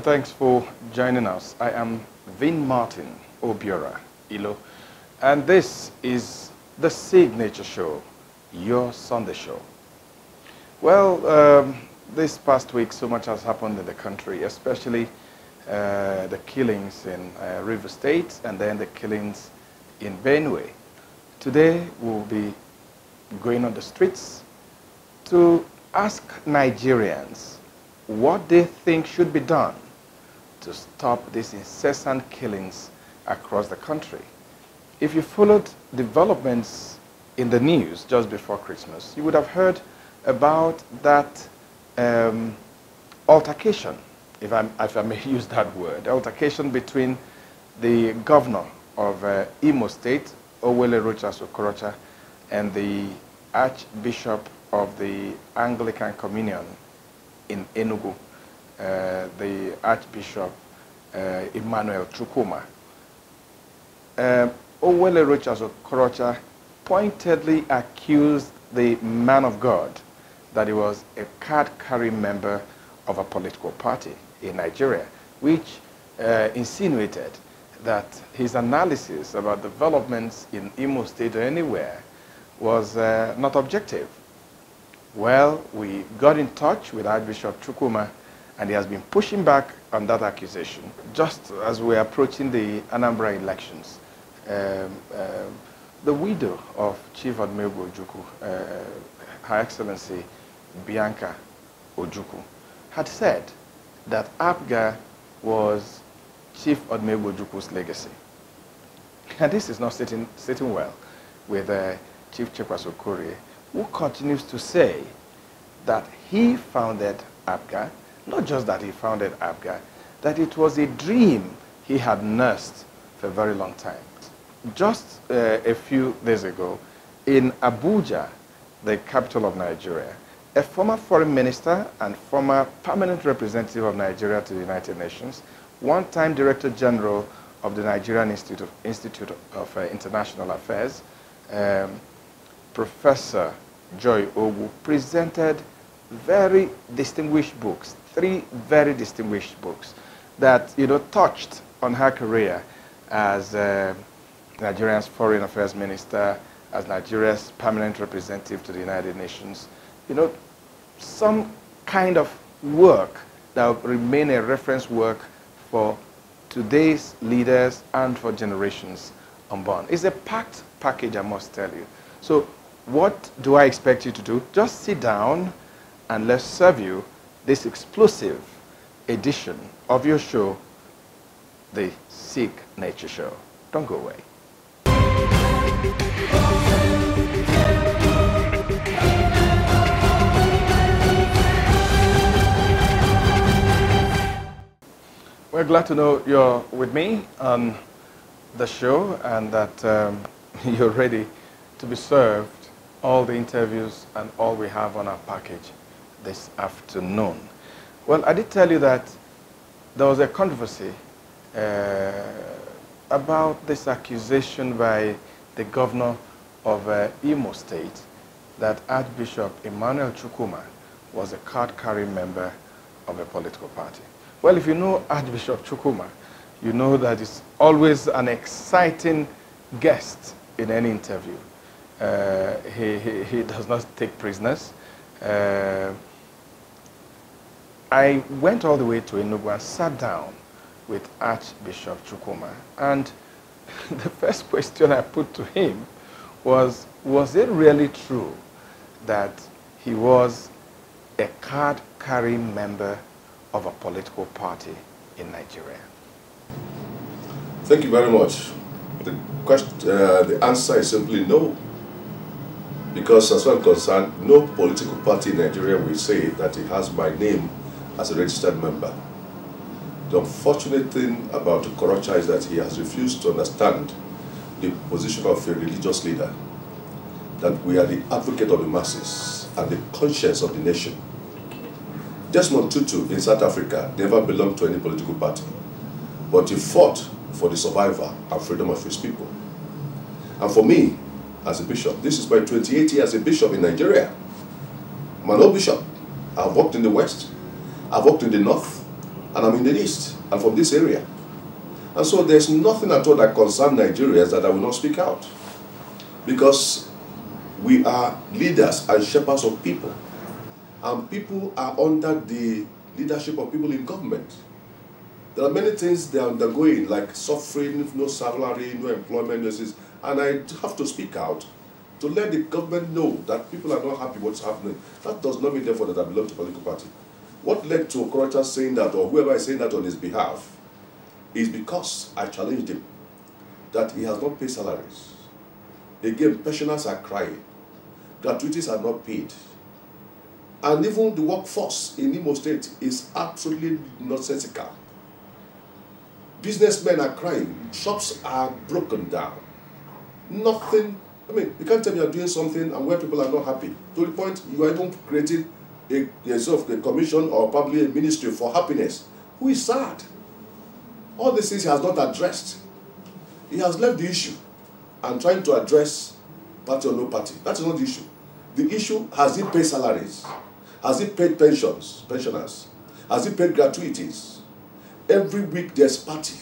and thanks for joining us. I am Vin Martin Obiora Ilo, and this is the Signature Show, your Sunday show. Well, this past week so much has happened in the country, especially the killings in River State and then the killings in Benue. Today we'll be going on the streets to ask Nigerians what they think should be done to stop these incessant killings across the country. If you followed developments in the news just before Christmas, you would have heard about that altercation, if I may use that word, altercation between the governor of Imo State, Chekwas Okorie, and the Archbishop of the Anglican Communion in Enugu, the Archbishop Emmanuel. Chekwas Okorie pointedly accused the man of God that he was a card-carrying member of a political party in Nigeria, which insinuated that his analysis about developments in Imo State or anywhere was not objective. Well, we got in touch with Archbishop Chukuma, and he has been pushing back on that accusation. Just as we're approaching the Anambra elections, the widow of Chief Admiral Ojukwu, Her Excellency Bianca Ojukwu, had said that APGA was Chief Admiral Ojukwu's legacy. And this is not sitting well with Chief Chekwas Okorie, who continues to say that he founded APGA, not just that he founded APGA, that it was a dream he had nursed for a very long time. Just a few days ago, in Abuja, the capital of Nigeria, a former foreign minister and former permanent representative of Nigeria to the United Nations, one-time Director General of the Nigerian Institute of International Affairs, Professor Joy Ogu, presented very distinguished books, 3 very distinguished books that touched on her career as Nigeria's Foreign Affairs Minister, as Nigeria's permanent representative to the United Nations. Some kind of work that will remain a reference work for today's leaders and for generations unborn. It's a packed package, I must tell you. So what do I expect you to do? Just sit down and let's serve you this explosive edition of your show, the Signature Show. Don't go away. We're glad to know you're with me on the show and that you're ready to be served all the interviews and all we have on our package this afternoon. Well, I did tell you that there was a controversy about this accusation by the governor of Imo State that Archbishop Emmanuel was a card-carrying member of a political party. Well, if you know Archbishop Chukuma, you know that he's always an exciting guest in any interview. He does not take prisoners. I went all the way to Enugu and sat down with Archbishop Chukuma, and the first question I put to him was it really true that he was a card-carrying member of a political party in Nigeria? Thank you very much. The answer is simply no. Because as far as I'm concerned, no political party in Nigeria will say that it has my name as a registered member. The unfortunate thing about Okorie is that he has refused to understand the position of a religious leader, that we are the advocate of the masses and the conscience of the nation. Desmond Tutu in South Africa never belonged to any political party, but he fought for the survival and freedom of his people. And for me, as a bishop, this is my 28th year as a bishop in Nigeria. I'm an old bishop. I've worked in the West, I've worked in the North, And I'm in the East. I'm from this area. And so there's nothing at all that concerns Nigerians that I will not speak out. Because we are leaders and shepherds of people. And people are under the leadership of people in government. There are many things they are undergoing, like suffering, no salary, no employment, and I have to speak out to let the government know that people are not happy with what's happening. That does not mean, therefore, that I belong to a political party. What led to Okorocha saying that, or whoever is saying that on his behalf, is because I challenged him that he has not paid salaries. Again, pensioners are crying. Gratuities are not paid. And even the workforce in Imo State is absolutely nonsensical. Businessmen are crying. Shops are broken down. Nothing. I mean, you can't tell me you're doing something and where people are not happy. To the point you are even creating a sort of a commission or probably a ministry for happiness. Who is sad? All these things he has not addressed. He has left the issue and trying to address party or no party. That is not the issue. The issue, has he paid salaries? Has he paid pensioners? Has he paid gratuities? Every week there's party.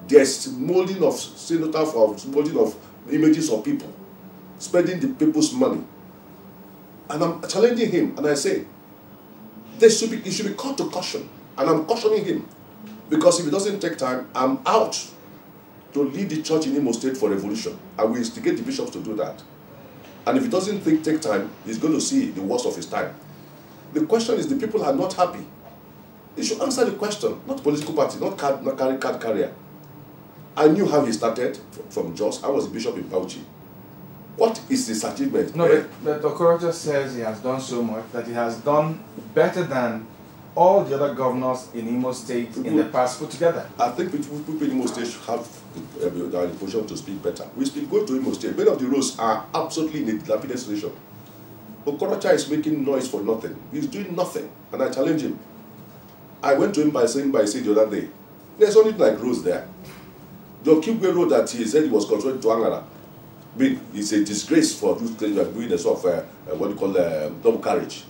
There's molding of senators, molding of images of people, spending the people's money. And I'm challenging him, and I say, he should be called to caution. And I'm cautioning him. Because if it doesn't take time, I'm out to lead the church in Imo State for revolution. I will instigate the bishops to do that. And if it doesn't take time, he's going to see the worst of his time. The question is, the people are not happy. He should answer the question, not political party, not card carrier. I knew how he started from Jos. I was a bishop in Bauchi. What is his achievement? No, but Okorocha says he has done so much, that he has done better than all the other governors in Imo State in the past put together. I think people in Imo State should have the position to speak better. We go to Imo State. Many of the roads are absolutely in a dilapidated situation. Okorocha is making noise for nothing. He's doing nothing, and I challenge him. I went to him by saying the other day, there's only like roads there. The Okigwe road that he said he was controlling to Angara, it's a disgrace for those claims that are doing a sort of what you call double carriage.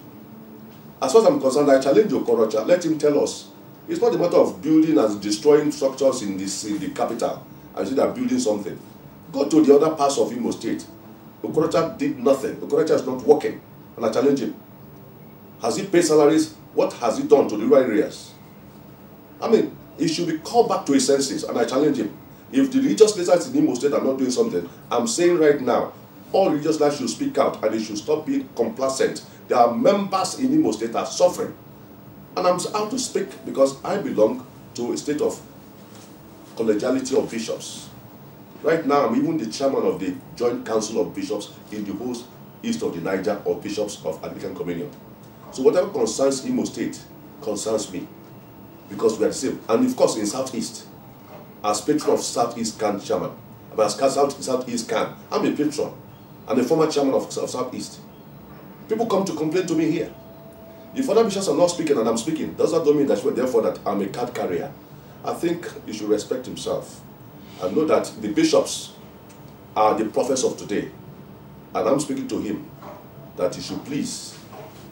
As far as I'm concerned, I challenge Okorocha. Let him tell us. It's not a matter of building and destroying structures in the capital and say they're building something. Go to the other parts of Imo State. Okorocha did nothing. Okorocha is not working, and I challenge him. Has he paid salaries? What has he done to the rural areas? I mean, he should be called back to his senses, and I challenge him. If the religious leaders in Imo State are not doing something, I'm saying right now, all religious leaders should speak out, and they should stop being complacent. There are members in Imo State that are suffering. And I'm out to speak because I belong to a state of collegiality of bishops. Right now, I'm even the chairman of the Joint Council of Bishops in the whole east of the Niger, or bishops of Anglican Communion. So whatever concerns Imo State concerns me, because we are the same. And of course, in Southeast, as patron of Southeast CAN chairman, as Southeast CAN, I'm a patron and a former chairman of Southeast. People come to complain to me here. If other bishops are not speaking and I'm speaking, does that mean that therefore that I'm a card carrier? I think he should respect himself and know that the bishops are the prophets of today. And I'm speaking to him that he should please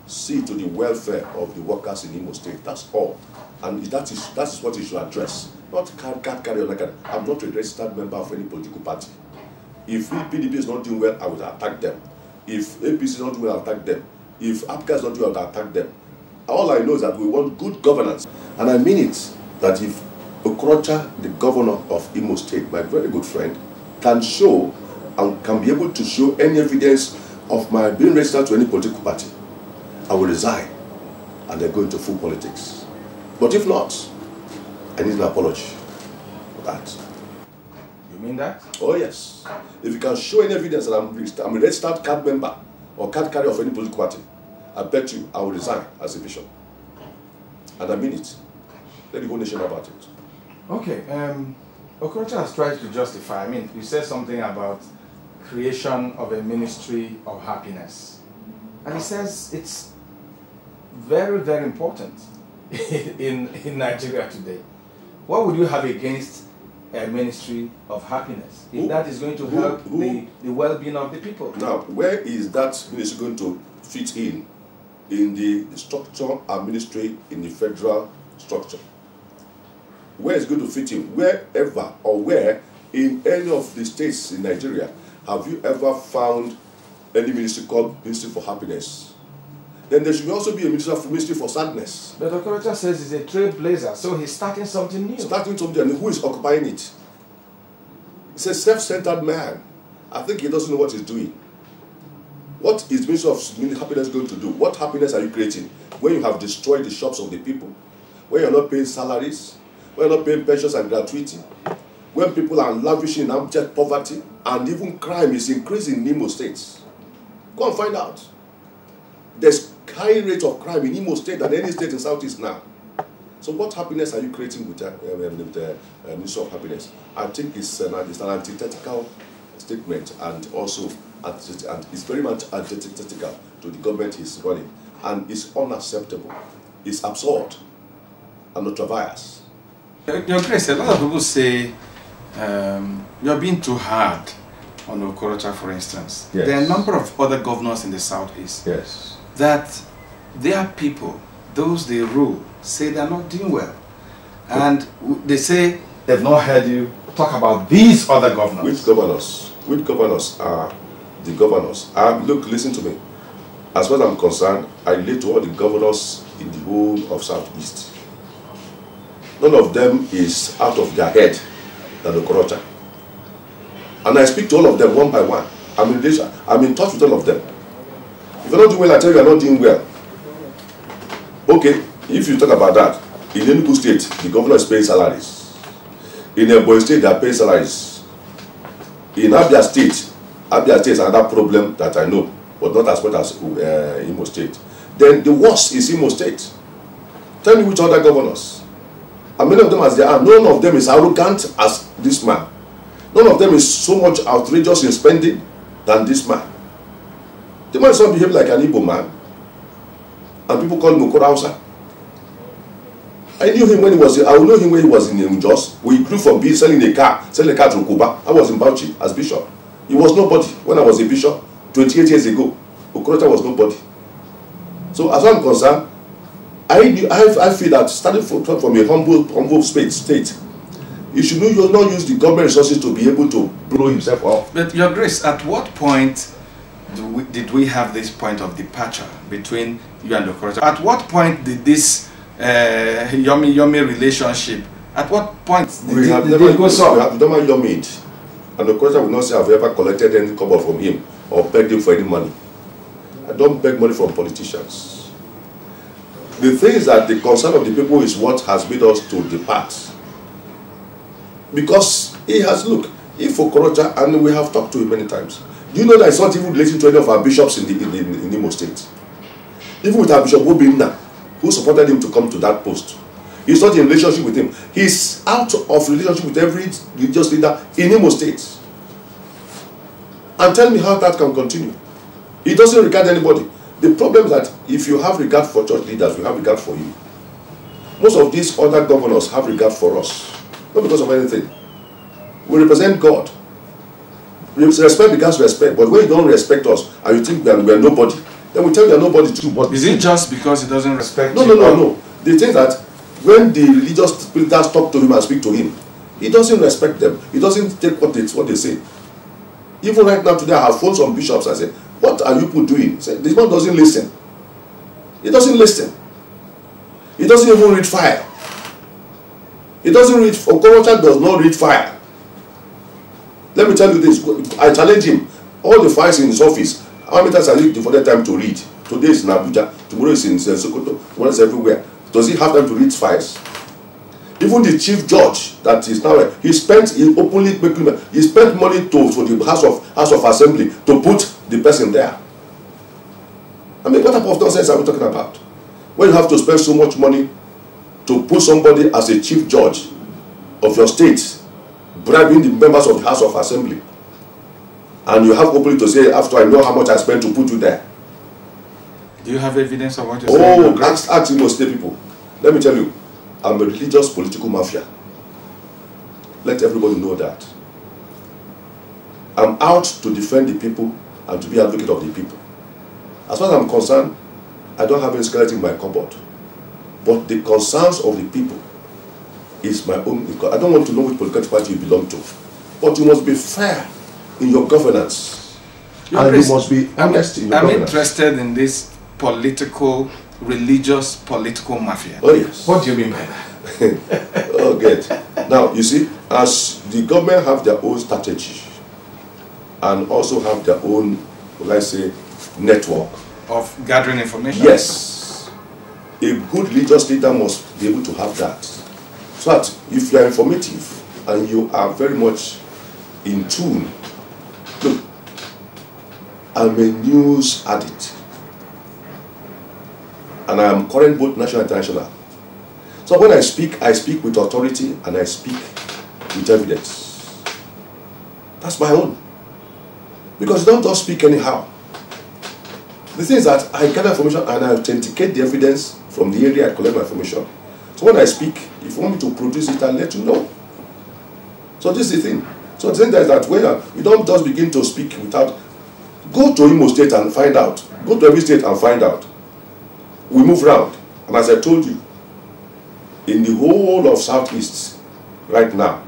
see to the welfare of the workers in Imo State. That's all. And that is what he should address. Not card carrier. I'm not a registered member of any political party. If PDP is not doing well, I will attack them. If APC is not doing well, I'll attack them. If APGA is not doing well, I'll attack them. All I know is that we want good governance. And I mean it, that if Okorocha, the governor of Imo State, my very good friend, can show and can be able to show any evidence of my being registered to any political party, I will resign and then go into full politics. But if not, I need an apology for that. You mean that? Oh yes. If you can show any evidence that I'm a registered card member or card carrier of any political party, I bet you I will resign as a bishop. And I mean it. Let the whole nation know about it. Okay. Okorocha has tried to justify. I mean, you said something about creation of a ministry of happiness. And he says it's very, very important in Nigeria today. What would you have against a ministry of happiness if that is going to help the well-being of the people? Now, where is that ministry going to fit in the structure and ministry in the federal structure. Where is going to fit in? Wherever or where in any of the states in Nigeria have you ever found any ministry called Ministry for Happiness? Then there should also be a ministry for sadness. But Okorie says he's a trailblazer, so he's starting something new. Starting something, and who is occupying it? He's a self-centered man. I think he doesn't know what he's doing. What is Ministry of Happiness going to do? What happiness are you creating when you have destroyed the shops of the people? When you're not paying salaries? When you're not paying pensions and gratuity? When people are lavishing in abject poverty? And even crime is increasing in Imo State. Go and find out. There's high rate of crime in Imo State than any state in Southeast now. So what happiness are you creating with the Ministry of Happiness? I think it's an antithetical statement, and also it's very much antithetical to the government he's running, and it's unacceptable. It's absurd and ultra biased. Your Grace, a lot of people say you're being too hard on Okorie, for instance. Yes. There are a number of other governors in the Southeast. Yes. That their people, those they rule, say they're not doing well. And they say they've not heard you talk about these other governors. Which governors? Which governors are the governors? Look, listen to me. As far as I'm concerned, I relate to all the governors in the whole of Southeast. None of them is out of their head than Okorie. And I speak to all of them one by one. I'm in touch with all of them. If you're not doing well, I tell you you're not doing well. Okay, if you talk about that, in Enugu State, the governor is paying salaries. In Ebonyi State, they are paying salaries. In Abia State is another problem that I know, but not as much as Imo State. Then the worst is Imo State. Tell me which other governors. And many of them as they are, none of them is arrogant as this man. None of them is so much outrageous in spending than this man. The man is not behaving like an Igbo man. And people call him Okorie. I knew him when he was, I know him when he was in Jos. We grew from being selling a car to Kuba. I was in Bauchi as bishop. He was nobody when I was a bishop 28 years ago. Okorie was nobody. So as I'm concerned, I feel that starting from a humble state, you should not use the government resources to be able to blow himself up. But Your Grace, at what point did we have this point of departure between you and Okorie? At what point did this yummy relationship, at what point did it go so? We have never yummied. And Okorie will not say I've ever collected any kobo from him or begged him for any money. I don't beg money from politicians. The thing is that the concern of the people is what has made us to depart. Because he has, look, if Okorie, and we have talked to him many times, do you know that it's not even related to any of our bishops in Imo State? Even with our Bishop Obinna, who supported him to come to that post, he's not in relationship with him. He's out of relationship with every religious leader in Imo State. And tell me how that can continue. He doesn't regard anybody. The problem is that if you have regard for church leaders, we have regard for you. Most of these other governors have regard for us. Not because of anything. We represent God. We respect the God's respect, but when you don't respect us and you think we are nobody, then we tell you are nobody too. But is it just because he doesn't respect you? No. The thing is that when the religious leaders talk to him and speak to him, he doesn't respect them. He doesn't take what they say. Even right now today, I have phoned some bishops and said, what are you people doing? He said, this man doesn't listen. He doesn't listen. He doesn't even read fire. He doesn't read, Okorie does not read fire. Let me tell you this, I challenge him. All the files in his office, how many times has he devoted time to read? Today is in Abuja, tomorrow is in Sokoto, tomorrow is everywhere. Does he have time to read files? Even the chief judge that is now, he spent money for the House of Assembly to put the person there. I mean, what type of nonsense are we talking about? When you have to spend so much money to put somebody as a chief judge of your state, bribing the members of the House of Assembly, and you have openly to say, after I know how much I spent to put you there. Do you have evidence of what you're saying? Oh, ask Imo State people. Let me tell you, I'm a religious political mafia. Let everybody know that. I'm out to defend the people and to be advocate of the people. As far as I'm concerned, I don't have any skeleton in my cupboard. But the concerns of the people is my own. I don't want to know which political party you belong to. But you must be fair in your governance. And you must be honest in your governance. I'm interested in this religious political mafia. Oh yes. What do you mean by that? Oh, good. Now, you see, as the government have their own strategy and also have their own, let's say, network of gathering information. Yes. A good religious leader must be able to have that. So that if you are informative and you are very much in tune, look, I'm a news addict. And I am current both national and international. So when I speak with authority and I speak with evidence. That's my own. Because you don't just speak anyhow. The thing is that I gather information and I authenticate the evidence from the area I collect my information. So when I speak, if you want me to produce it, I'll let you know. So this is the thing. So the thing is that when you don't just begin to speak without, go to Imo State and find out. Go to every state and find out. We move around. And as I told you, in the whole of Southeast right now,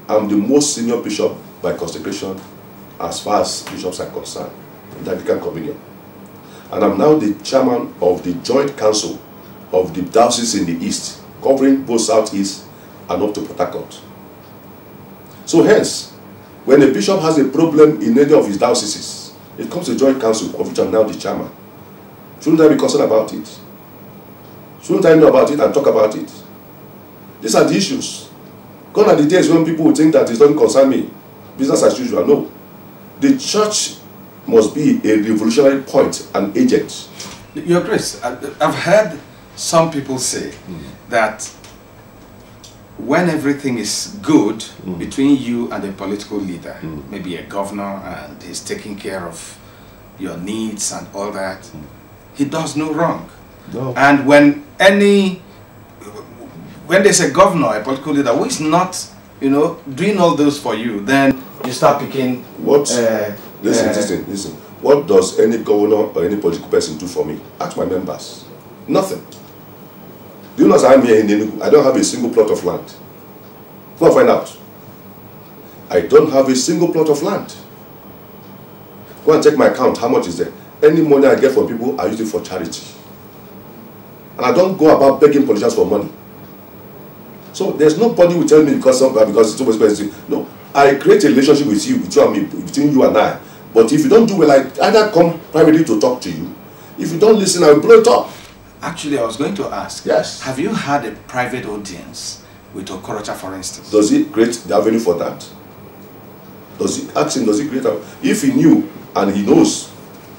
I'm the most senior bishop by consecration as far as bishops are concerned in the Anglican Communion. And I'm now the chairman of the Joint Council of the Dioceses in the East, covering both Southeast and up to Port Harcourt. So hence, when a bishop has a problem in any of his dioceses, it comes to Joint Council, of which I'm now the chairman. Shouldn't I be concerned about it? Shouldn't I know about it and talk about it? These are the issues. Gone are the days when people would think that it doesn't concern me. Business as usual. No. The church must be a revolutionary point, an agent. Your Grace, I've heard some people say that when everything is good between you and a political leader, maybe a governor, and he's taking care of your needs and all that, he does no wrong. No. And when there's a governor, a political leader who is not, doing all those for you, then you start picking what? Listen. What does any governor or any political person do for me? Ask my members. Nothing. Do you know I'm here in Enugu? I don't have a single plot of land. Go and find out. I don't have a single plot of land. Go and check my account. How much is there? Any money I get from people, I use it for charity. And I don't go about begging politicians for money. So there's nobody who will tell me because it's too expensive. No. I create a relationship with you and me, between you and I. But if you don't do well, I either come privately to talk to you. If you don't listen, I will blow it up. Actually, I was going to ask. Yes. Have you had a private audience with Okorocha, for instance? Does he create the avenue for that? Does he create a... If he knew and he knows,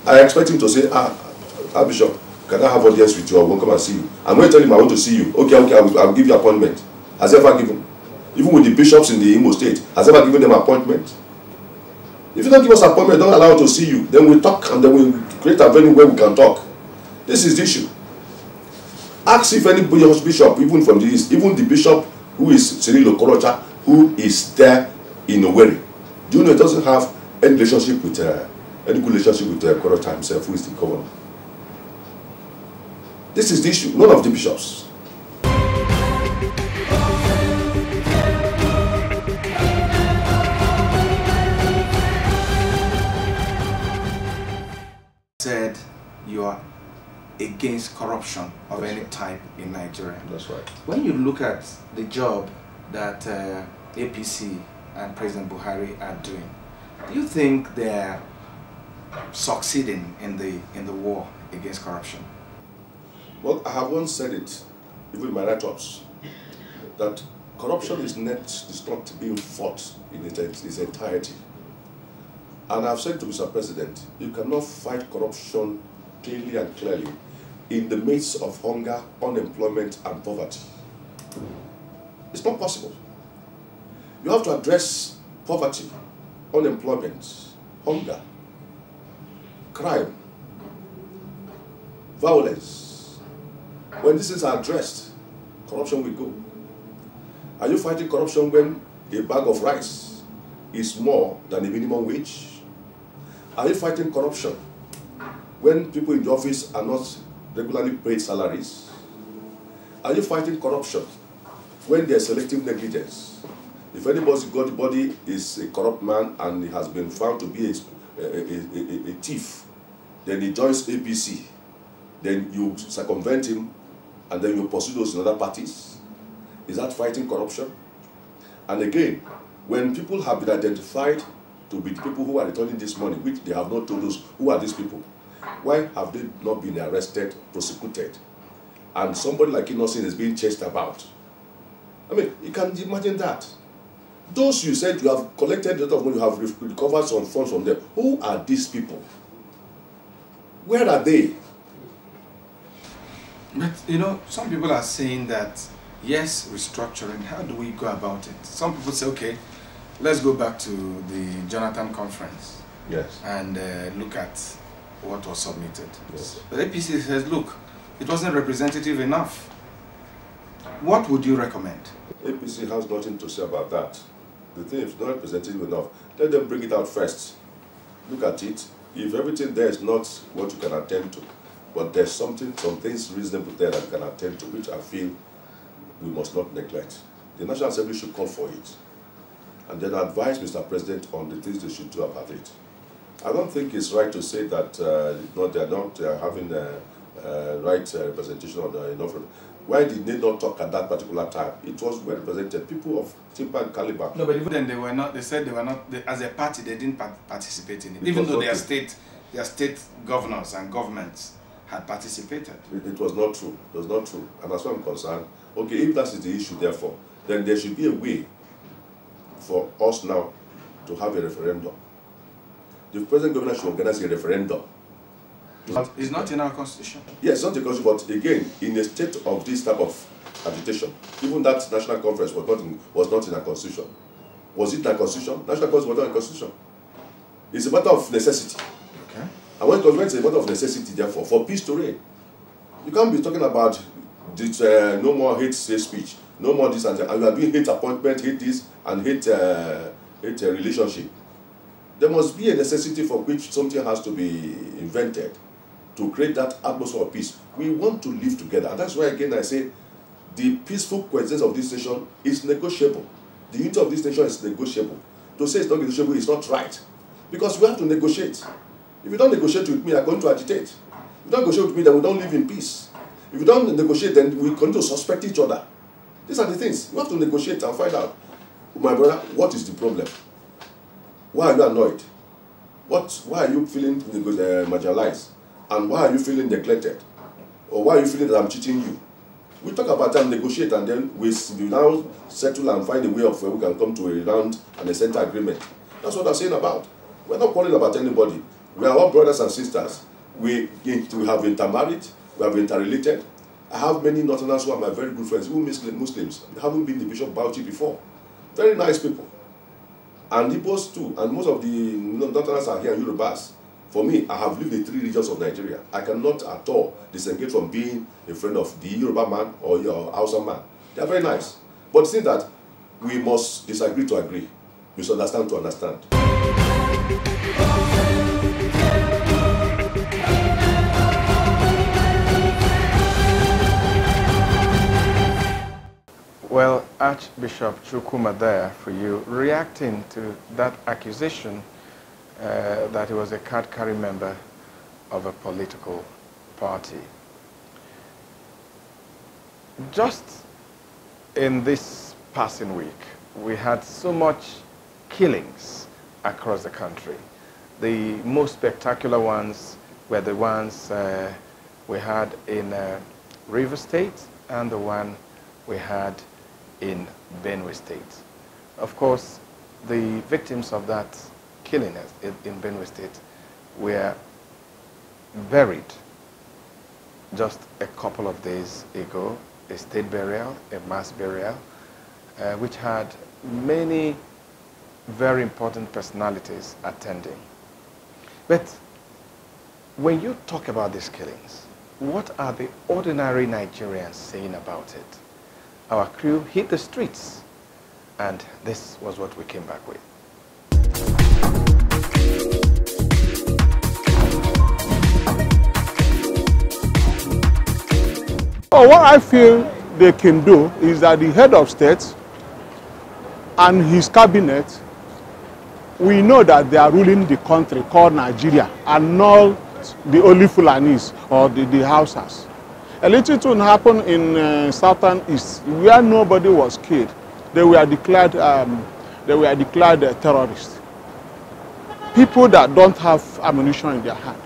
I expect him to say, Archbishop, can I have audience with you? I will come and see you. I'm going to tell him I want to see you. Okay, I'll give you appointment. Has he ever given? Even with the bishops in the Imo State, has he ever given them appointment? If you don't give us appointment, don't allow us to see you, then we'll talk and then we'll create a venue where we can talk. This is the issue. Ask if any bishop, even from the East, even the bishop who is Cyril Okorocha, who is there in Okorie, do you know he doesn't have any relationship with any good relationship with Okorocha himself, who is the governor? This is the issue. None of the bishops. Said you are against corruption of any type in Nigeria. That's right. When you look at the job that APC and President Buhari are doing, do you think they're succeeding in the war against corruption? Well, I have once said it, even in my write-ups, that corruption is not being fought in its entirety. And I've said to Mr. President, you cannot fight corruption clearly and clearly in the midst of hunger, unemployment, and poverty. It's not possible. You have to address poverty, unemployment, hunger, crime, violence. When these things are addressed, corruption will go. Are you fighting corruption when a bag of rice is more than the minimum wage? Are you fighting corruption when people in the office are not regularly paid salaries? Are you fighting corruption when there's selective negligence? If anybody is a corrupt man and he has been found to be a thief, then he joins APC, then you circumvent him, and then you pursue those in other parties? Is that fighting corruption? And again, when people have been identified to be the people who are returning this money, which they have not told us who are these people, why have they not been arrested, prosecuted? And somebody like Innocent is being chased about. I mean, you can imagine that. Those you said you have collected a lot of money, you have recovered some funds from them. Who are these people? Where are they? But, you know, some people are saying that, yes, restructuring, how do we go about it? Some people say, okay, let's go back to the Jonathan conference. Yes. And look at what was submitted. Yes. The APC says, look, it wasn't representative enough. What would you recommend? APC has nothing to say about that. The thing is not representative enough. Let them bring it out first. Look at it. If everything there is not what you can attend to, but there's some things reasonable there that you can attend to, which I feel we must not neglect. The National Assembly should call for it, and then advise Mr. President on the things they should do about it. I don't think it's right to say that they are not having right representation on enough. Why did they not talk at that particular time? It was well represented. People of timber and caliber. No, but even then they were not. They said they were not. As a party, they didn't participate in it. Even though their state governors and governments had participated. It was not true. It was not true. And as far as I'm concerned, okay, if that is the issue, therefore, then there should be a way for us now to have a referendum. The present governor should organize a referendum. It's not in our constitution. Yes, not the constitution, but again, in a state of this type of agitation, even that national conference was not in our constitution. Was it in our constitution? National conference was not in our constitution. It's a matter of necessity. Okay. And when it's a matter of necessity, therefore, for peace to reign, you can't be talking about this, no more hate speech, no more this and that, and you are doing hate appointment, hate this, and hate relationship. There must be a necessity for which something has to be invented to create that atmosphere of peace. We want to live together. And that's why, again, I say the peaceful coexistence of this nation is negotiable. The unity of this nation is negotiable. To say it's not negotiable is not right. Because we have to negotiate. If you don't negotiate with me, I'm going to agitate. If you don't negotiate with me, then we don't live in peace. If you don't negotiate, then we continue to suspect each other. These are the things. You have to negotiate and find out, my brother, what is the problem? Why are you annoyed? Why are you feeling marginalized? And why are you feeling neglected? Or why are you feeling that I'm cheating you? We talk about that, negotiate, and then we now settle and find a way of where we can come to a round and a center agreement. That's what I'm saying about. We're not quarreling about anybody. We are all brothers and sisters. We have intermarried, we have interrelated. I have many Northerners who are my very good friends, who Muslims. They haven't been the Bishop of Bauchi before. Very nice people. And Igbos too. And most of the Northerners are here in Yorubas. For me, I have lived in 3 regions of Nigeria. I cannot at all disengage from being a friend of the Yoruba man or your Hausa man. They are very nice. But see that we must disagree to agree, misunderstand to understand. Well, Archbishop Chukuma there for you, reacting to that accusation that he was a card-carrying member of a political party. Just in this passing week, we had so much killings across the country. The most spectacular ones were the ones we had in River State and the one we had in Benue State. Of course, the victims of that killing in Benue State were buried just a couple of days ago, a state burial, a mass burial, which had many very important personalities attending. But when you talk about these killings, what are the ordinary Nigerians saying about it? Our crew hit the streets, and this was what we came back with. So what I feel they can do is that the head of state and his cabinet, we know that they are ruling the country called Nigeria and not the only Fulanis or the Hausas. A little thing happened in southern east where nobody was killed. They were declared terrorists. People that don't have ammunition in their hand.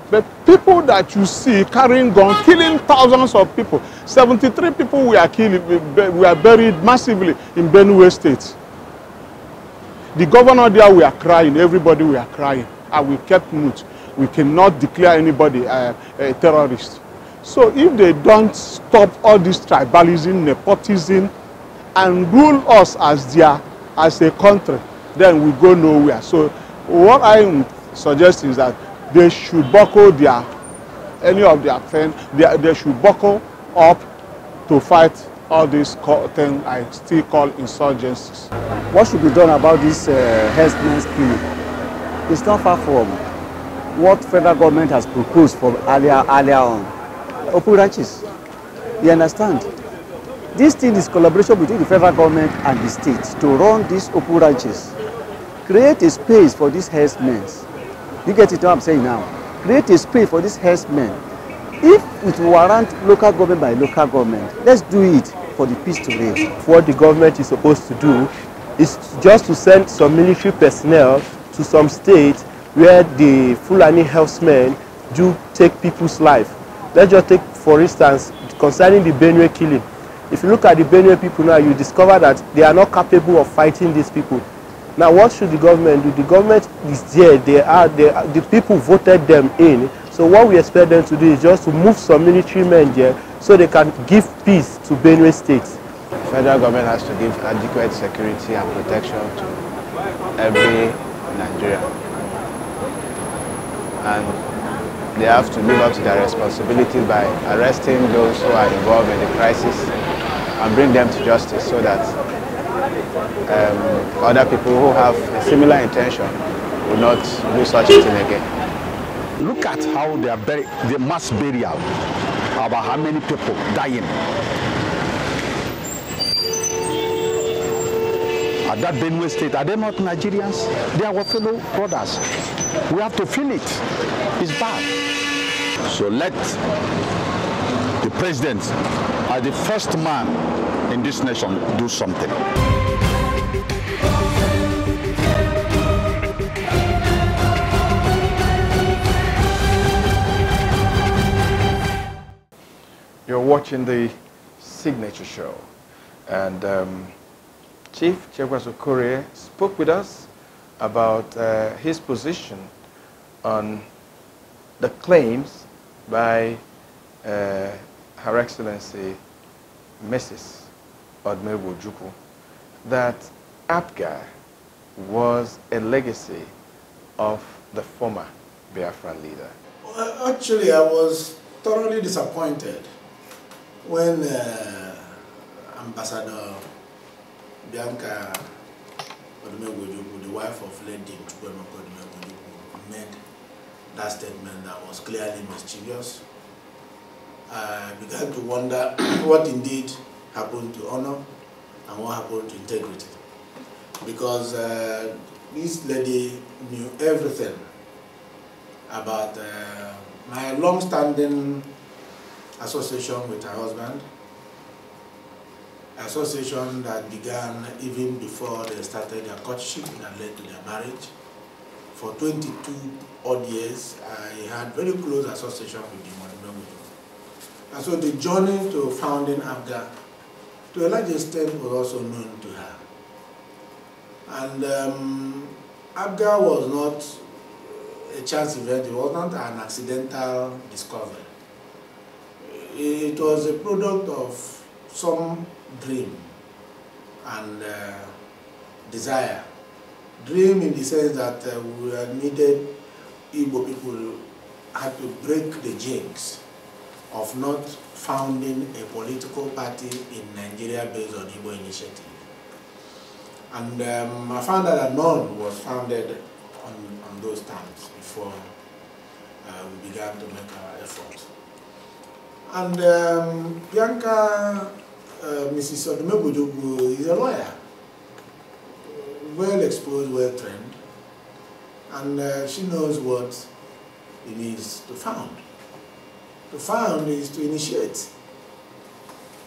But people that you see carrying guns, killing thousands of people. 73 people were killed, were buried massively in Benue State. The governor there were crying, everybody were crying, and we kept mute. We cannot declare anybody a terrorist. So if they don't stop all this tribalism, nepotism, and rule us as a country, then we go nowhere. So what I suggest is that they should buckle any of their friends, they should buckle up to fight all these things I still call insurgencies. What should be done about this herdsmen's killing? It's not far from what federal government has proposed for earlier on. Open ranches. You understand? This thing is collaboration between the federal government and the states to run these open ranches. Create a space for these herdsmen. You get it what I'm saying now? Create a space for these herdsmen. If it warrant local government by local government, let's do it for the peace to reign. What the government is supposed to do is just to send some military personnel to some states where the Fulani herdsmen do take people's life. Let's just take, for instance, concerning the Benue killing. If you look at the Benue people now, you discover that they are not capable of fighting these people. Now, what should the government do? The government is there. The people voted them in. So what we expect them to do is just to move some military men there so they can give peace to Benue State. The federal government has to give adequate security and protection to every Nigerian. And they have to live up to their responsibilities by arresting those who are involved in the crisis and bring them to justice so that other people who have a similar intention will not do such a thing again. Look at how they are buried, the mass burial, about how many people dying. At that Benue State, are they not Nigerians? They are our fellow brothers. We have to feel it. It's bad. So let the president, as the first man in this nation, do something. You're watching the Signature Show, and Chief Chekwas Okorie spoke with us about his position on the claims by Her Excellency Mrs. Odumegwu Ojukwu that APGA was a legacy of the former Biafran leader. Well, actually, I was thoroughly disappointed when Ambassador Bianca Odumegwu Ojukwu, the wife of late Dame Chekwas Okorie, made that statement that was clearly mischievous. I began to wonder what indeed happened to honor and what happened to integrity. Because this lady knew everything about my long-standing association with her husband, association that began even before they started their courtship and led to their marriage. For 22 odd years, I had very close association with the Odumegwu. And so the journey to founding APGA, to a large extent, was also known to her. And APGA was not a chance event, it was not an accidental discovery. It was a product of some dream and desire. Dream in the sense that we needed Igbo people had to break the jinx of not founding a political party in Nigeria based on Igbo initiative. And I found that none was founded on those terms before we began to make our effort. And Bianca, Mrs. Odumegwu is a lawyer, well exposed, well trained, and she knows what it means to found. To found is to initiate.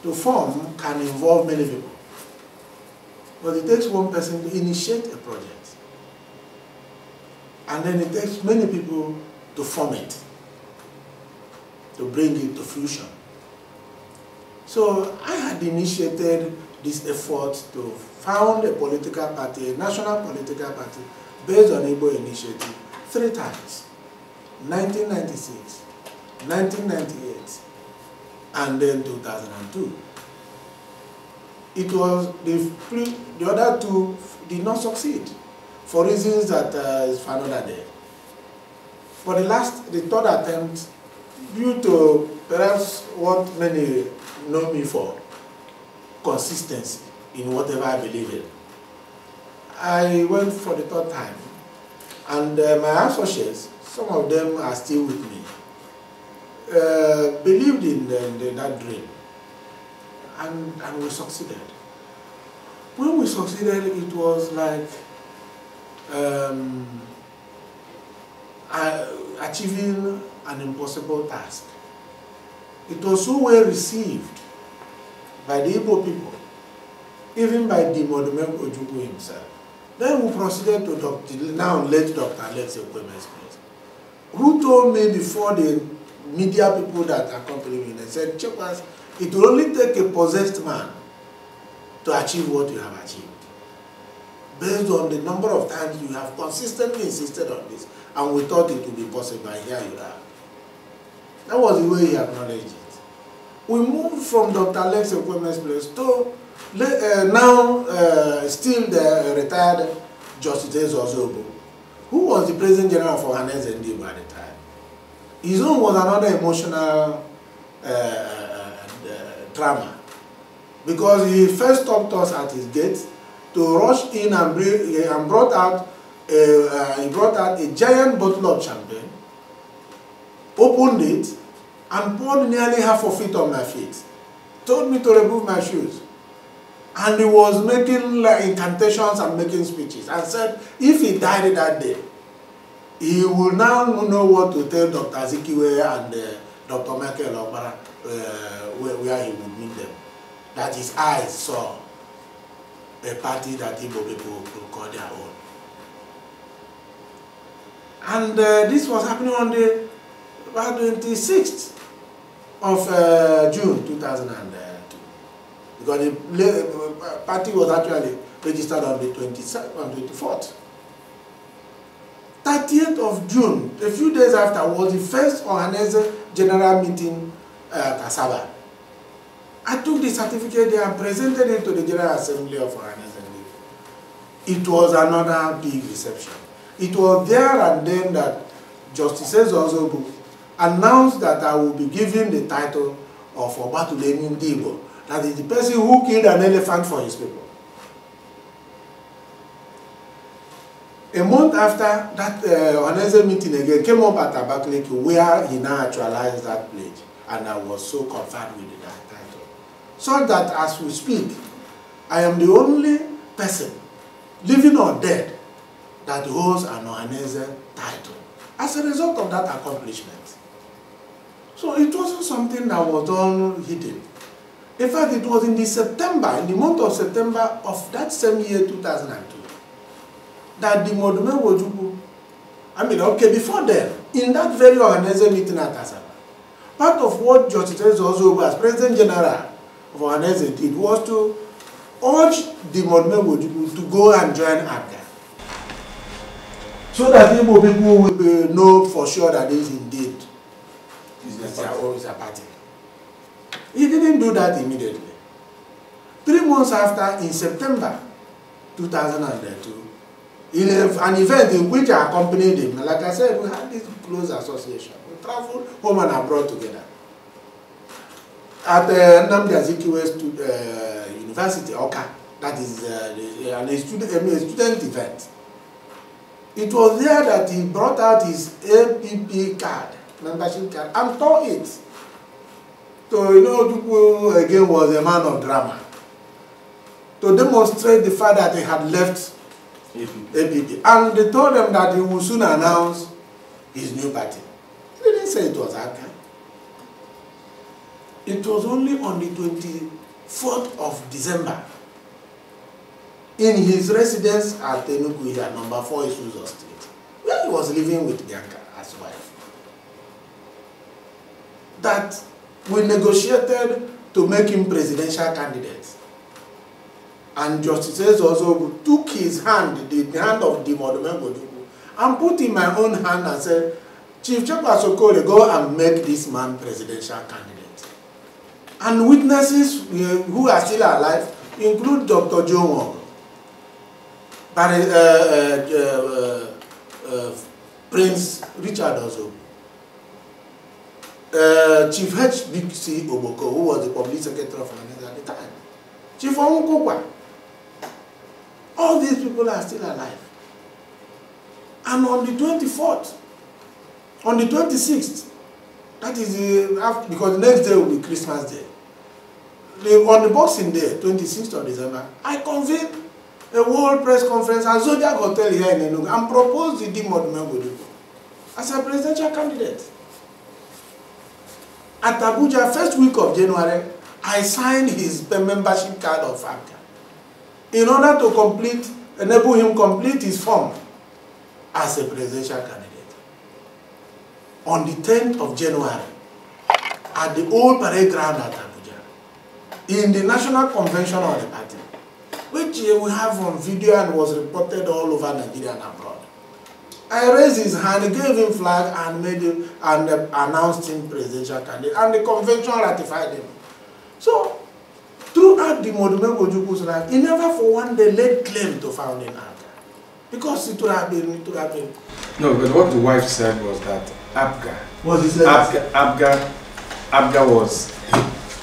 To form can involve many people, but it takes one person to initiate a project, and then it takes many people to form it, to bring it to fruition. So I had initiated this effort to found a political party, a national political party, based on Igbo initiative 3 times, 1996, 1998, and then 2002. It was the other 2 did not succeed for reasons that is for another day. For the 3rd attempt, due to perhaps what many know me for, consistency in whatever I believe in, I went for the 3rd time, and my associates, some of them are still with me, believed in that dream, and we succeeded. When we succeeded, it was like achieving an impossible task. It was so well received by the Igbo people, even by the Ojukwu himself. Then we proceeded to now late Dr. Alex Ekweme's place, who told me before the media people that accompanied me, they said, Chekwas, it will only take a possessed man to achieve what you have achieved, based on the number of times you have consistently insisted on this, and we thought it would be possible, and here you are. That was the way he acknowledged it. We moved from Dr. Alex Ekweme's place to now still the retired Justice Ozobo, who was the President General for Hanes Ndibo at the time. His own was another emotional drama, because he first stopped us at his gate to rush in and brought out a giant bottle of champagne, opened it, and poured nearly half of it on my feet. Told me to remove my shoes. And he was making incantations and making speeches, and said if he died that day, he will now know what to tell Dr. Azikiwe and Dr. Michael Obara where he would meet them. That his eyes saw a party that Igbo people could call their own. And this was happening on the 26th of June 2002. Because the party was actually registered on the 24th. 30th of June, a few days after, was the first Ohanese general meeting at Asaba. I took the certificate there and presented it to the General Assembly of Ohanese. It was another big reception. It was there and then that Justice Ozobo announced that I will be given the title of Obatuleni Ndibo. That is the person who killed an elephant for his people. A month after that Ohanese meeting again came up at Abakaliki, where he now actualized that pledge, and I was so confirmed with that title. So that as we speak, I am the only person, living or dead, that holds an Ohanese title as a result of that accomplishment. So it wasn't something that was done hidden. In fact, it was in the month of September of that same year, 2002, that the Modume Wojubu, before then, in that very Ohanese meeting at Asaba, part of what Justice Ozobo as President General of Ohanese did was to urge the Modume Wojubu to go and join APGA, so that Igbo people will know for sure that this indeed is a party. He didn't do that immediately. 3 months after, in September 2002, in an event in which I accompanied him, like I said, we had this close association. We traveled home and abroad together. At Nnamdi Azikiwe University, Oka, that is a student event. It was there that he brought out his APP card, membership card, and tore it. So, you know, Ojukwu again was a man of drama. To demonstrate the fact that he had left APGA. And they told them that he would soon announce his new party. He didn't say it was APGA. It was only on the 24th of December, in his residence at Enugu here, number 4 Isuzo Street, where he was living with Bianca as wife, that we negotiated to make him presidential candidate. And Justice also took his hand, the hand of Dimodumengo Ojukwu, and put in my own hand and said, Chief Chekwas Okorie, go and make this man presidential candidate. And witnesses who are still alive include Dr. Joe Wong, Prince Richard also, Chief HBC Oboko, who was the public secretary of Finance at the time, Chief Omukokwa. All these people are still alive. And on the 24th, on the 26th, that is because the next day will be Christmas Day. On the Boxing Day, 26th of December, I convened a world press conference at Zodiac Hotel here in Enugu and proposed the Dimodumengo Ojukwu as a presidential candidate. At Abuja, first week of January, I signed his membership card of APGA in order to enable him complete his form as a presidential candidate. On the 10th of January, at the old parade ground at Abuja, in the National Convention of the party, which we have on video and was reported all over Nigeria and abroad, I raised his hand, gave him flag, and made him and announced him presidential candidate, and the convention ratified him. So, throughout the Dimodumengo Ojukwu's life, he never for one day laid claim to founding APGA, because it would have been. No, but what the wife said was that APGA was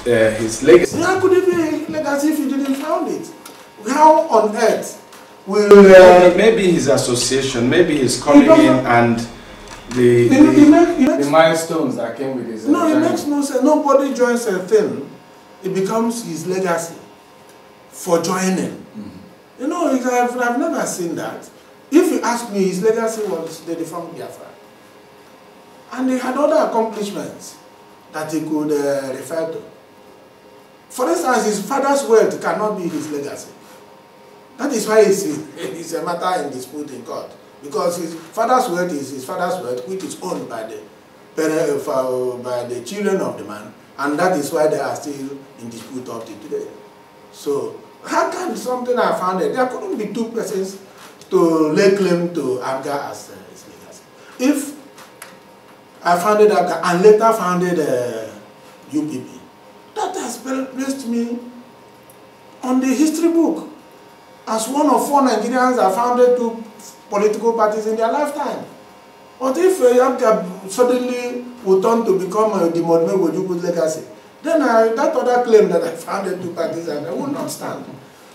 his legacy. How could it be his legacy if he didn't found it? How on earth will maybe his association, maybe his coming in and the milestones that came with his. No, it makes no sense. Nobody joins a thing, it becomes his legacy for joining. Mm-hmm. You know, I've never seen that. If you ask me, his legacy was the defunct Biafra. And he had other accomplishments that he could refer to. For instance, his father's wealth cannot be his legacy. That is why it's a matter in dispute in court. Because his father's wealth is his father's wealth, which is owned by the children of the man. And that is why they are still in dispute up to today. So, how can something I founded? There couldn't be two persons to lay claim to APGA as his legacy. If I founded APGA and later founded UPP, that has placed me on the history book as one of 4 Nigerians that founded 2 political parties in their lifetime. But if APGA suddenly would turn to become Dimodumengo Ojukwu's legacy, then that other claim that I founded 2 parties I would not stand.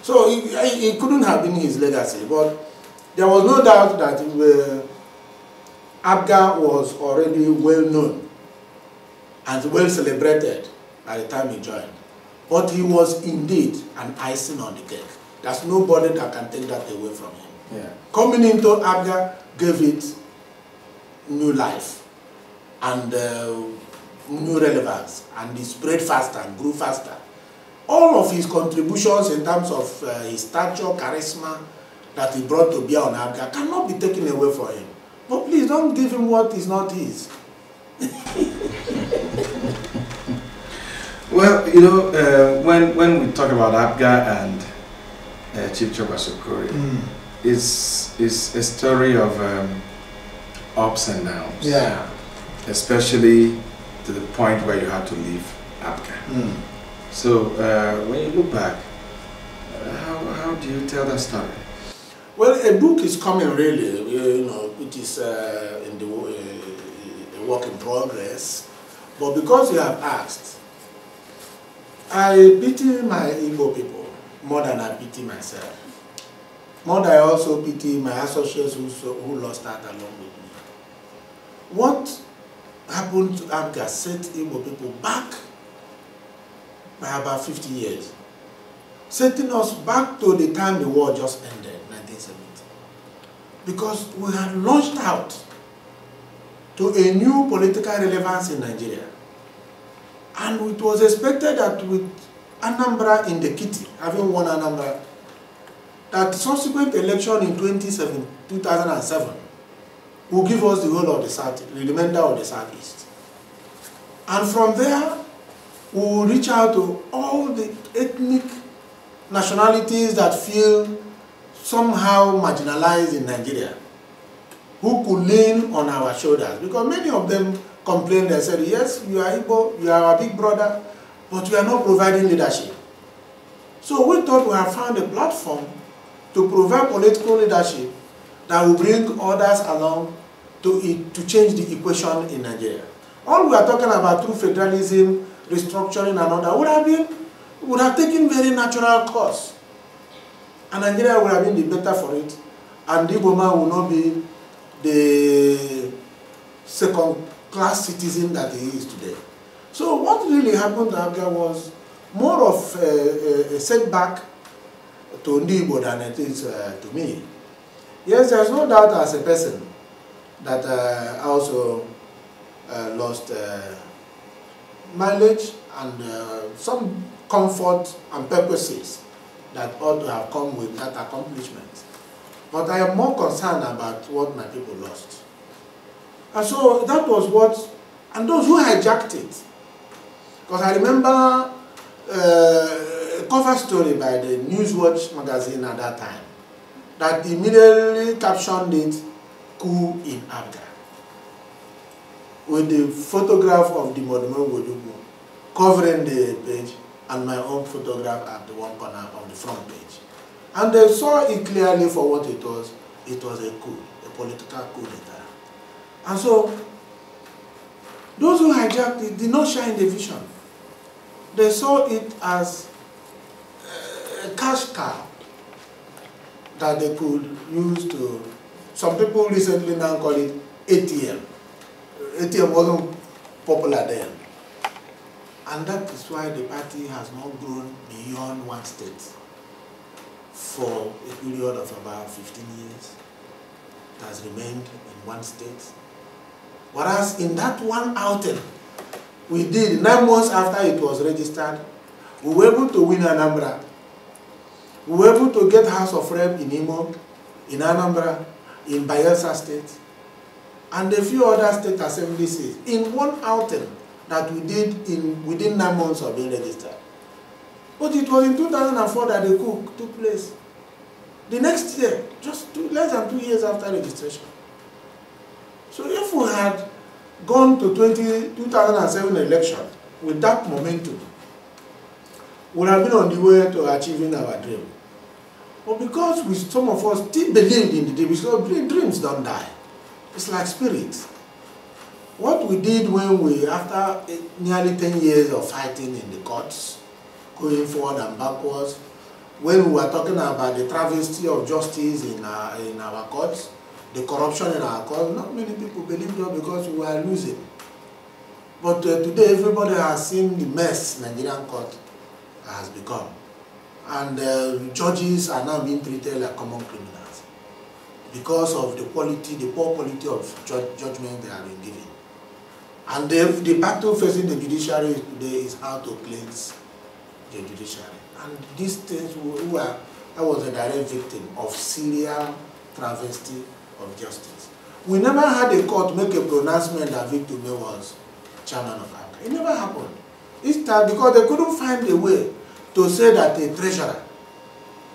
So it couldn't have been his legacy. But there was no doubt that APGA was already well known and well celebrated by the time he joined. But he was indeed an icing on the cake. There's nobody that can take that away from him. Yeah. Coming into APGA gave it new life and new relevance, and it spread faster and grew faster. All of his contributions in terms of his stature, charisma that he brought to bear on APGA cannot be taken away from him. But please don't give him what is not his. Well, you know, when we talk about APGA and Chief Chekwas Okorie, it's a story of ups and downs. Yeah. Especially to the point where you had to leave APGA. So when you look back, how do you tell that story? Well, a book is coming really, you know, which is in the a work in progress. But because you have asked, I pity my Igbo people more than I pity myself. More than I also pity my associates who lost that along with me. What happened to APGA set Igbo people back by about 50 years, setting us back to the time the war just ended, 1970. Because we had launched out to a new political relevance in Nigeria. And it was expected that with Anambra in the kitty, having won Anambra, that subsequent election in 2007 will give us the whole of the South, the remainder of the Southeast. And from there, we will reach out to all the ethnic nationalities that feel somehow marginalized in Nigeria, who could lean on our shoulders. Because many of them complained and said, yes, you are Igbo, you are our big brother, but you are not providing leadership. So we thought we have found a platform to provide political leadership that will bring others along to change the equation in Nigeria. All we are talking about through federalism, restructuring and all that would have taken very natural course. And Nigeria would have been the better for it. And the Igbo man will not be the second-class citizen that he is today. So what really happened to APGA was more of a setback to Igbo than it is to me. Yes, there's no doubt as a person that I also lost mileage and some comfort and purposes that ought to have come with that accomplishment. But I am more concerned about what my people lost. And so that was what, and those who hijacked it. Because I remember a cover story by the Newswatch magazine at that time that immediately captioned it, "Coup in APGA," with the photograph of the Modimo Wodugu covering the page and my own photograph at the one corner of the front page. And they saw it clearly for what it was. It was a coup, a political coup d'etat. And so, those who hijacked it did not share in the vision. They saw it as a cash cow that they could use to, some people recently now call it ATM. ATM wasn't popular then. And that is why the party has not grown beyond one state for a period of about 15 years. It has remained in one state. Whereas in that one outing we did 9 months after it was registered, we were able to win Anambra. We were able to get House of Rep in Imo, in Anambra, in Bayelsa State, and a few other state assembly seats in one outing that we did within 9 months of being registered. But it was in 2004 that the coup took place. The next year, just less than 2 years after registration. So if we had gone to 2007 election with that momentum, we would have been on the way to achieving our dream. But because some of us still believed in the dream, because dreams don't die. It's like spirits. What we did when we, after nearly 10 years of fighting in the courts, going forward and backwards, when we were talking about the travesty of justice in our courts, the corruption in our courts, not many people believed us because we were losing. But today everybody has seen the mess Nigerian court has become. And judges are now being treated like common criminals because of the quality, the poor quality of judgment they have been given. And the battle facing the judiciary today is how to cleanse the judiciary. And these things, I was a direct victim of serial travesty of justice. We never had a court make a pronouncement that Victor May was chairman of APGA. It never happened. It's time because they couldn't find a way to say that a treasurer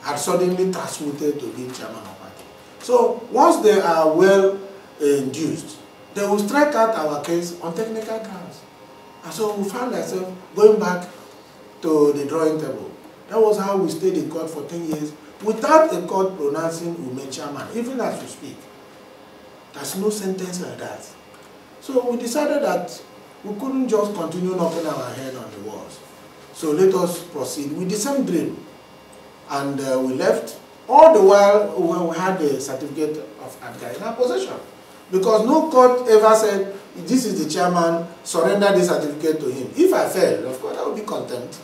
had suddenly transmuted to being chairman of APGA. So once they are well induced, they will strike out our case on technical grounds. And so we found ourselves going back to the drawing table. That was how we stayed in court for 10 years without a court pronouncing Ume chairman, even as we speak. There's no sentence like that. So we decided that we couldn't just continue knocking our head on the walls. So let us proceed with the same dream. And we left, all the while when we had the certificate of APGA in our possession. Because no court ever said, this is the chairman, surrender this certificate to him. If I failed, of course, that would be contempt.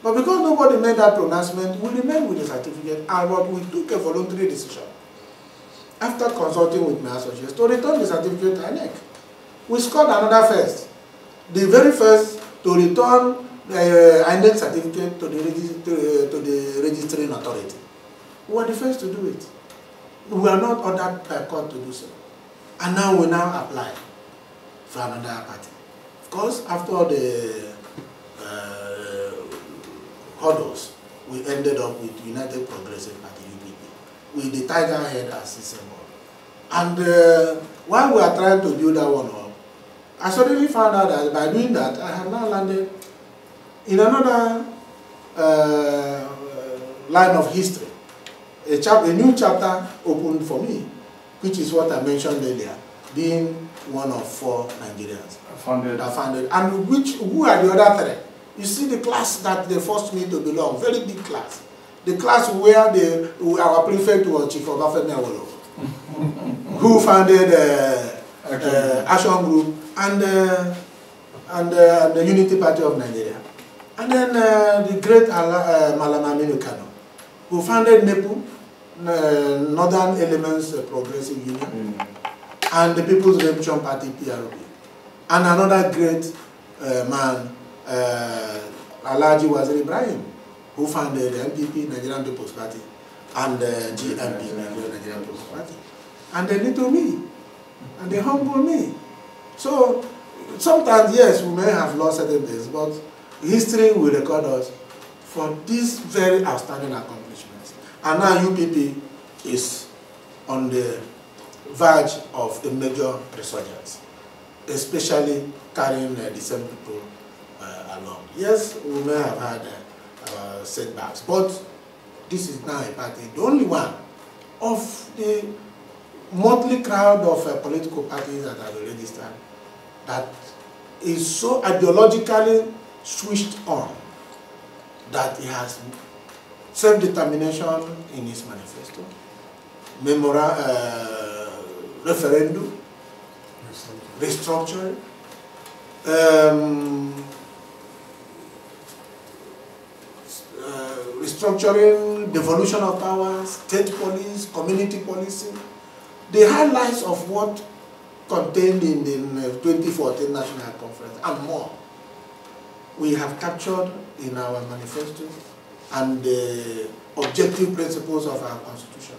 But because nobody made that pronouncement, we remained with the certificate, and what we took a voluntary decision after consulting with my associates to return the certificate to INEC. We scored another first. The very first to return the INEC certificate to the registering authority. We were the first to do it. We were not ordered by court to do so. And now we now apply for another party. Of course, after the hurdles, we ended up with United Progressive Party, UPP, with the tiger head as its symbol. And while we are trying to build that one up, I suddenly found out that by doing that, I have now landed in another line of history. A new chapter opened for me, which is what I mentioned earlier, being one of 4 Nigerians that founded. And who are the other 3? You see the class that they forced me to belong, very big class. The class where our prefect was Chief Emmanuel, who founded Action Group and the Unity Party of Nigeria. And then the great Malama Aminu Kano, who founded NEPU, Northern Elements Progressive Union, and the People's Redemption Party, PRP. And another great man, Alhaji Wazir Ibrahim, who founded the MPP, Nigerian People's Party, and the GMP, Nigerian People's Party. And they little me, and they humble me. So sometimes, yes, we may have lost certain things, but history will record us for these very outstanding accomplishments. And now UPP is on the verge of a major resurgence, especially carrying the same people along. Yes, we may have had setbacks, but this is now a party, the only one of the motley crowd of political parties that have been registered that is so ideologically switched on that it has self-determination in its manifesto, referendum, restructuring, restructuring, devolution of powers, state police, community policing, the highlights of what contained in the 2014 National Conference and more. We have captured in our manifesto and the objective principles of our Constitution.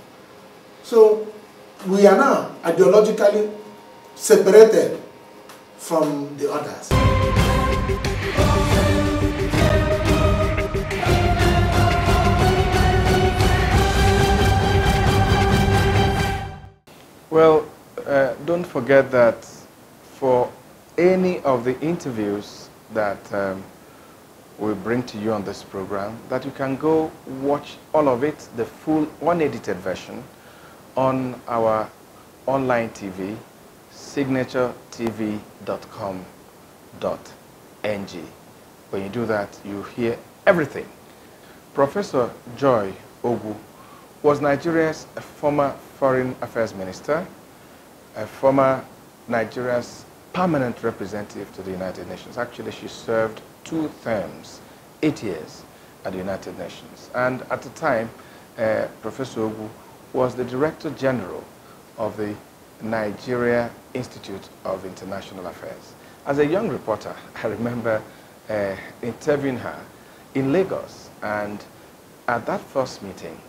So we are now ideologically separated from the others. Well, don't forget that for any of the interviews that we bring to you on this program, that you can go watch all of it, the full unedited version, on our online TV, signaturetv.com.ng. When you do that, you hear everything. Professor Joy Ogu was Nigeria's former Foreign Affairs Minister, a former Nigeria's permanent representative to the United Nations. Actually, she served 2 terms, 8 years at the United Nations. And at the time, Professor Ogu was the Director General of the Nigeria Institute of International Affairs. As a young reporter, I remember interviewing her in Lagos, and at that first meeting,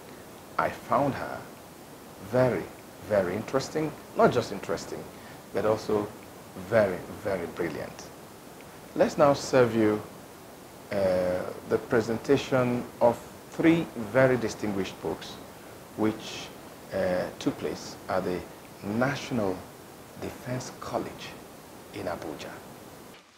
I found her very, very interesting, not just interesting, but also very, very brilliant. Let's now serve you the presentation of 3 very distinguished books which took place at the National Defense College in Abuja.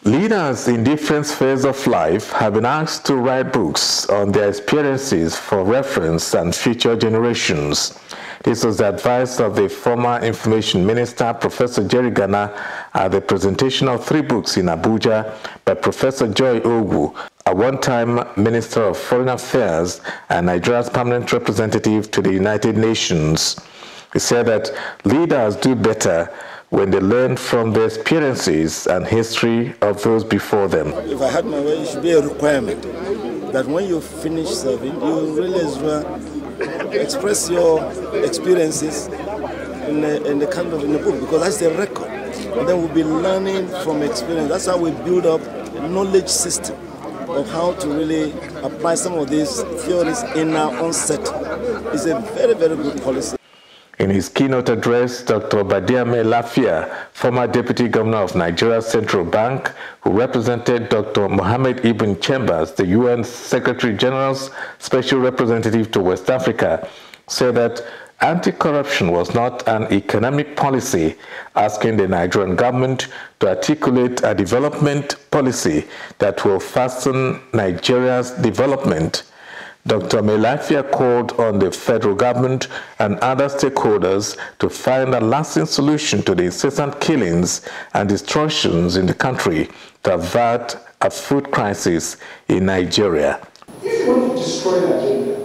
Leaders in different spheres of life have been asked to write books on their experiences for reference and future generations. This was the advice of the former Information Minister, Professor Jerry Gana, at the presentation of 3 books in Abuja by Professor Joy Ogu, a one-time Minister of Foreign Affairs and Nigeria's permanent representative to the United Nations. He said that leaders do better when they learn from the experiences and history of those before them. If I had my way, it should be a requirement that when you finish serving, you really as well express your experiences in the book, because that's the record. And then we'll be learning from experience. That's how we build up a knowledge system of how to really apply some of these theories in our own setting. It's a very, very good policy. In his keynote address, Dr. Badiame Lafia, former Deputy Governor of Nigeria's Central Bank, who represented Dr. Mohammed Ibn Chambers, the UN Secretary General's Special Representative to West Africa, said that anti-corruption was not an economic policy, asking the Nigerian government to articulate a development policy that will fasten Nigeria's development. Dr. Melafia called on the federal government and other stakeholders to find a lasting solution to the incessant killings and destructions in the country to avert a food crisis in Nigeria. If you want to destroy Nigeria,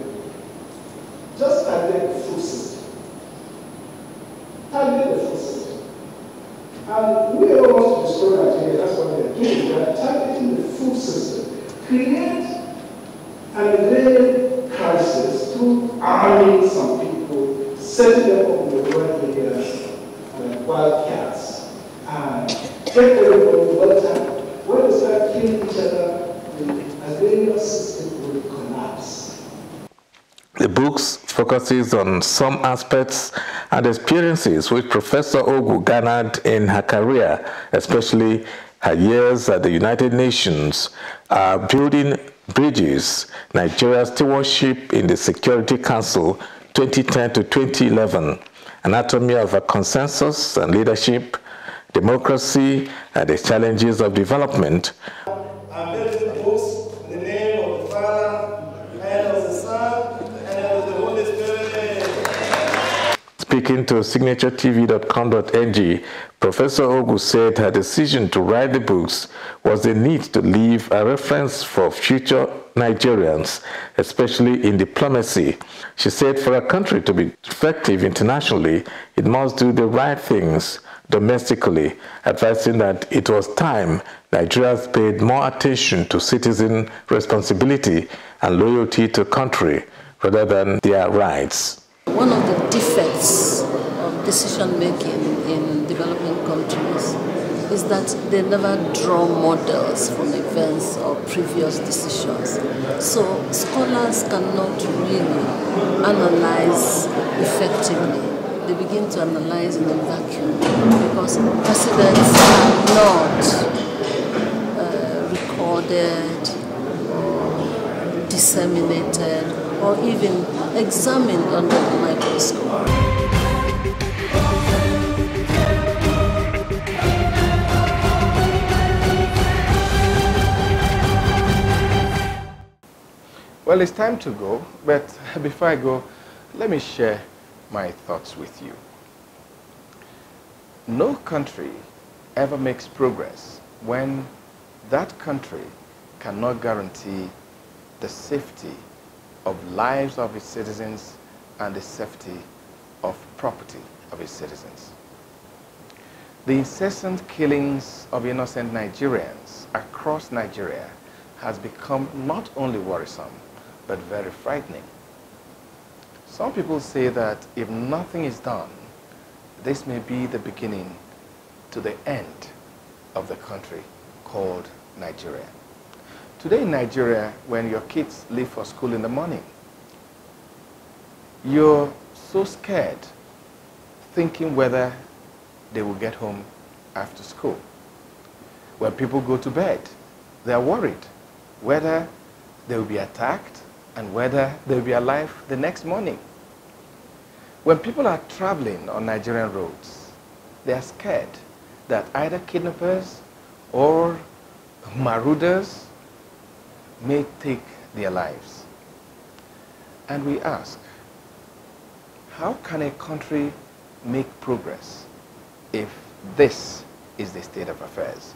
just target the food system. Target the food system. And we don't want to destroy Nigeria, that's what we are doing. We are targeting the food system. Create an agrarian crisis through arming some people, setting them up in the rural areas, wildcats, and get everybody one time. When they start killing each other, the agrarian system will collapse. The book focuses on some aspects and experiences which Professor Ogu garnered in her career, especially her years at the United Nations, building bridges, Nigeria's stewardship in the Security Council 2010 to 2011, anatomy of a consensus and leadership, democracy, and the challenges of development. I'm building the books in the name of the Father, and of the Son, and of the Holy Spirit. Speaking to signaturetv.com.ng, Professor Ogu said her decision to write the books was the need to leave a reference for future Nigerians, especially in diplomacy. She said for a country to be effective internationally, it must do the right things domestically, advising that it was time Nigerians paid more attention to citizen responsibility and loyalty to country rather than their rights. One of the defects of decision-making in developing countries is that they never draw models from events or previous decisions. So scholars cannot really analyze effectively. They begin to analyze in a vacuum because precedents are not recorded or disseminated or even examined under the microscope. Well, it's time to go, but before I go, let me share my thoughts with you. No country ever makes progress when that country cannot guarantee the safety of lives of its citizens and the safety of property of its citizens. The incessant killings of innocent Nigerians across Nigeria has become not only worrisome, but very frightening. Some people say that if nothing is done, this may be the beginning to the end of the country called Nigeria. Today in Nigeria, when your kids leave for school in the morning, you're so scared, thinking whether they will get home after school. When people go to bed, they're worried whether they will be attacked and whether they'll be alive the next morning. When people are traveling on Nigerian roads, they are scared that either kidnappers or marauders may take their lives. And we ask, how can a country make progress if this is the state of affairs?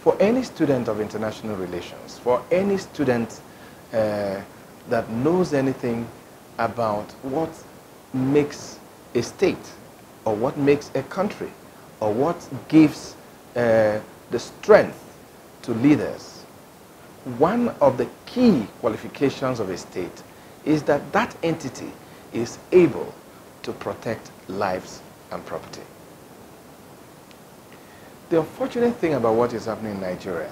For any student of international relations, for any student that knows anything about what makes a state or what makes a country or what gives the strength to leaders, one of the key qualifications of a state is that that entity is able to protect lives and property. The unfortunate thing about what is happening in Nigeria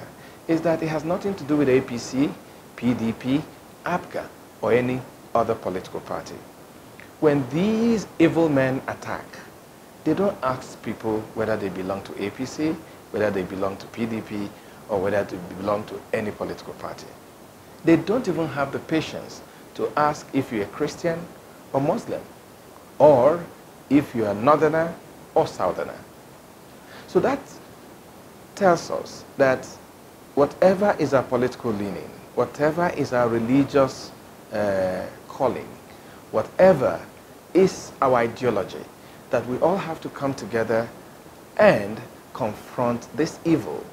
is that it has nothing to do with APC, PDP, APGA, or any other political party. When these evil men attack, they don't ask people whether they belong to APC, whether they belong to PDP, or whether they belong to any political party. They don't even have the patience to ask if you're a Christian or Muslim, or if you're a Northerner or Southerner. So that tells us that whatever is our political leaning, whatever is our religious calling, whatever is our ideology, that we all have to come together and confront this evil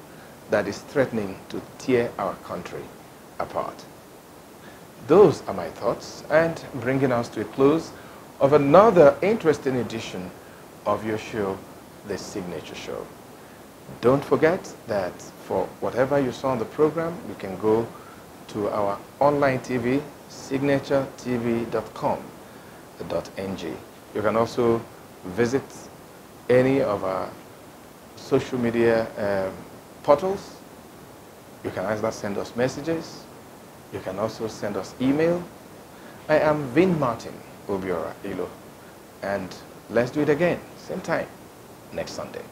that is threatening to tear our country apart. Those are my thoughts, and bringing us to a close of another interesting edition of your show, The Signature Show. Don't forget that for whatever you saw on the program, you can go to our online TV, signaturetv.com.ng. You can also visit any of our social media portals. You can either send us messages. You can also send us email. I am Vin Martin Obiora Ilo, and let's do it again, same time, next Sunday.